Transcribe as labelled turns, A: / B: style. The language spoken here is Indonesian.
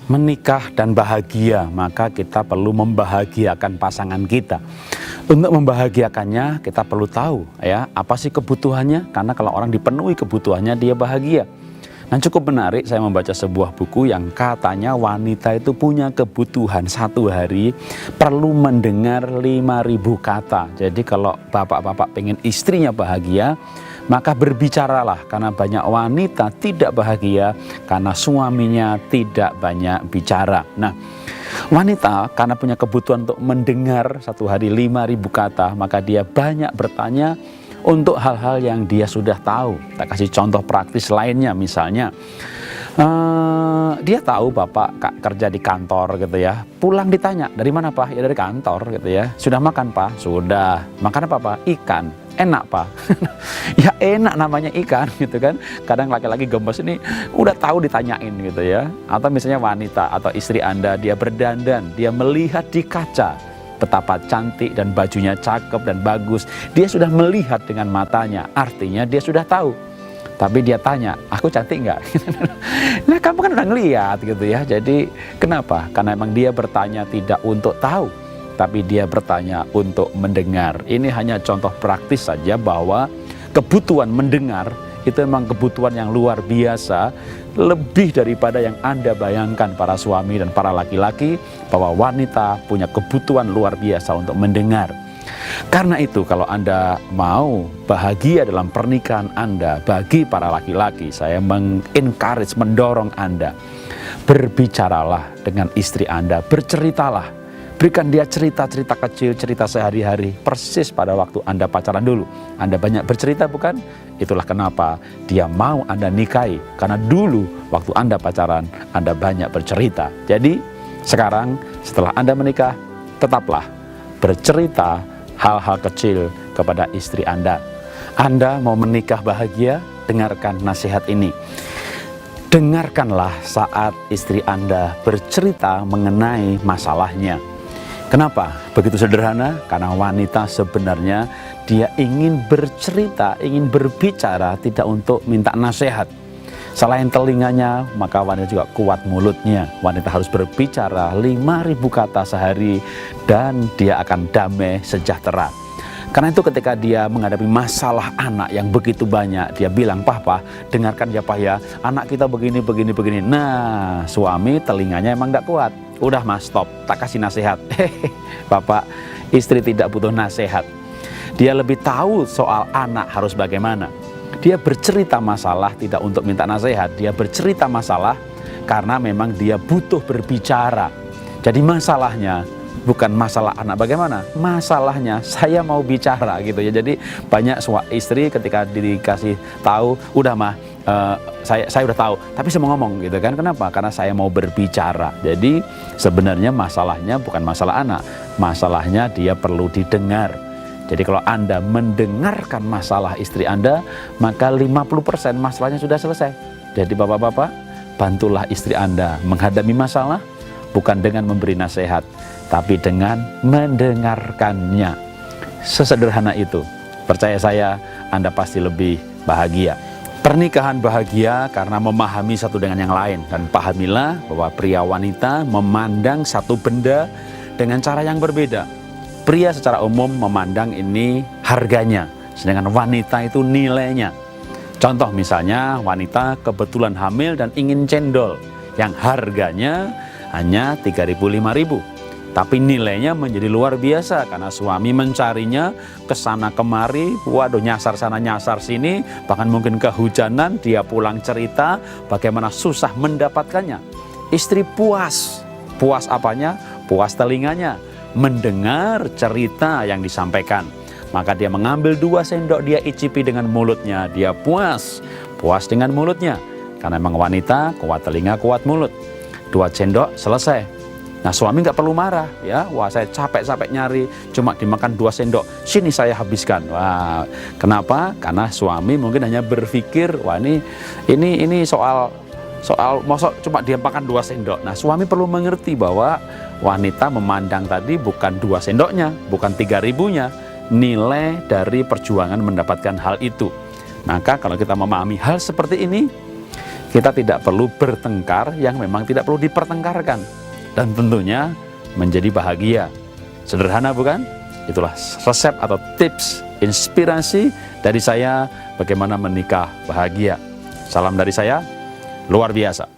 A: menikah dan bahagia, maka kita perlu membahagiakan pasangan kita. Untuk membahagiakannya, kita perlu tahu ya, apa sih kebutuhannya, karena kalau orang dipenuhi kebutuhannya, dia bahagia. Nah, cukup menarik, saya membaca sebuah buku yang katanya wanita itu punya kebutuhan satu hari perlu mendengar 5.000 kata. Jadi kalau bapak-bapak pengen istrinya bahagia, maka berbicaralah, karena banyak wanita tidak bahagia karena suaminya tidak banyak bicara. Nah, wanita karena punya kebutuhan untuk mendengar satu hari 5.000 kata, maka dia banyak bertanya untuk hal-hal yang dia sudah tahu. Kita kasih contoh praktis lainnya, misalnya dia tahu bapak kerja di kantor gitu ya, pulang ditanya, dari mana pak? Ya dari kantor gitu ya. Sudah makan pak? Sudah. Makan apa pak? Ikan. Enak pak? Ya enak namanya ikan gitu kan. Kadang laki-laki gembos ini udah tahu ditanyain gitu ya. Atau misalnya wanita atau istri Anda, dia berdandan, dia melihat di kaca betapa cantik dan bajunya cakep dan bagus. Dia sudah melihat dengan matanya, artinya dia sudah tahu. Tapi dia tanya, aku cantik nggak? Nah, kamu kan udah ngeliat gitu ya. Jadi kenapa? Karena emang dia bertanya tidak untuk tahu, tapi dia bertanya untuk mendengar. Ini hanya contoh praktis saja bahwa kebutuhan mendengar itu memang kebutuhan yang luar biasa, lebih daripada yang Anda bayangkan para suami dan para laki-laki, bahwa wanita punya kebutuhan luar biasa untuk mendengar. Karena itu kalau Anda mau bahagia dalam pernikahan Anda, bagi para laki-laki, saya mengencourage, mendorong Anda, berbicaralah dengan istri Anda, berceritalah. Berikan dia cerita-cerita kecil, cerita sehari-hari, persis pada waktu Anda pacaran dulu. Anda banyak bercerita bukan? Itulah kenapa dia mau Anda nikahi. Karena dulu waktu Anda pacaran, Anda banyak bercerita. Jadi sekarang setelah Anda menikah, tetaplah bercerita hal-hal kecil kepada istri Anda. Anda mau menikah bahagia? Dengarkan nasihat ini. Dengarkanlah saat istri Anda bercerita mengenai masalahnya. Kenapa? Begitu sederhana, karena wanita sebenarnya dia ingin bercerita, ingin berbicara, tidak untuk minta nasihat. Selain telinganya, maka wanita juga kuat mulutnya. Wanita harus berbicara 5.000 kata sehari dan dia akan damai sejahtera. Karena itu ketika dia menghadapi masalah anak yang begitu banyak, dia bilang, Papa, dengarkan ya Pak ya, anak kita begini, begini, begini. Nah, suami telinganya emang gak kuat. Udah mas, stop, tak kasih nasihat. Bapak, istri tidak butuh nasihat. Dia lebih tahu soal anak harus bagaimana. Dia bercerita masalah tidak untuk minta nasihat. Dia bercerita masalah karena memang dia butuh berbicara. Jadi masalahnya bukan masalah anak bagaimana, masalahnya saya mau bicara gitu ya. Jadi banyak istri ketika dikasih tahu, udah mah saya udah tahu, tapi saya mau ngomong gitu kan. Kenapa? Karena saya mau berbicara. Jadi sebenarnya masalahnya bukan masalah anak, masalahnya dia perlu didengar. Jadi kalau Anda mendengarkan masalah istri Anda, maka 50% masalahnya sudah selesai. Jadi bapak-bapak, bantulah istri Anda menghadapi masalah, bukan dengan memberi nasihat, tapi dengan mendengarkannya. Sesederhana itu. Percaya saya, Anda pasti lebih bahagia. Pernikahan bahagia karena memahami satu dengan yang lain. Dan pahamilah bahwa pria wanita memandang satu benda dengan cara yang berbeda. Pria secara umum memandang ini harganya, sedangkan wanita itu nilainya. Contoh misalnya, wanita kebetulan hamil dan ingin cendol yang harganya hanya 3.000-5.000, tapi nilainya menjadi luar biasa karena suami mencarinya ke sana kemari, waduh, nyasar sana nyasar sini, bahkan mungkin kehujanan, dia pulang cerita bagaimana susah mendapatkannya. Istri puas. Puas apanya? Puas telinganya, mendengar cerita yang disampaikan. Maka dia mengambil 2 sendok, dia icipi dengan mulutnya, dia puas dengan mulutnya. Karena memang wanita kuat telinga, kuat mulut. 2 sendok selesai. Nah, suami nggak perlu marah ya. Wah, saya capek-capek nyari, cuma dimakan 2 sendok. Sini saya habiskan. Wah, kenapa? Karena suami mungkin hanya berpikir, wah ini soal mosok cuma dia makan 2 sendok. Nah, suami perlu mengerti bahwa wanita memandang tadi bukan 2 sendoknya, bukan 3.000-nya, nilai dari perjuangan mendapatkan hal itu. Maka kalau kita memahami hal seperti ini, Kita tidak perlu bertengkar yang memang tidak perlu dipertengkarkan. Dan tentunya menjadi bahagia. Sederhana bukan? Itulah resep atau tips, inspirasi dari saya bagaimana menikah bahagia. Salam dari saya, luar biasa.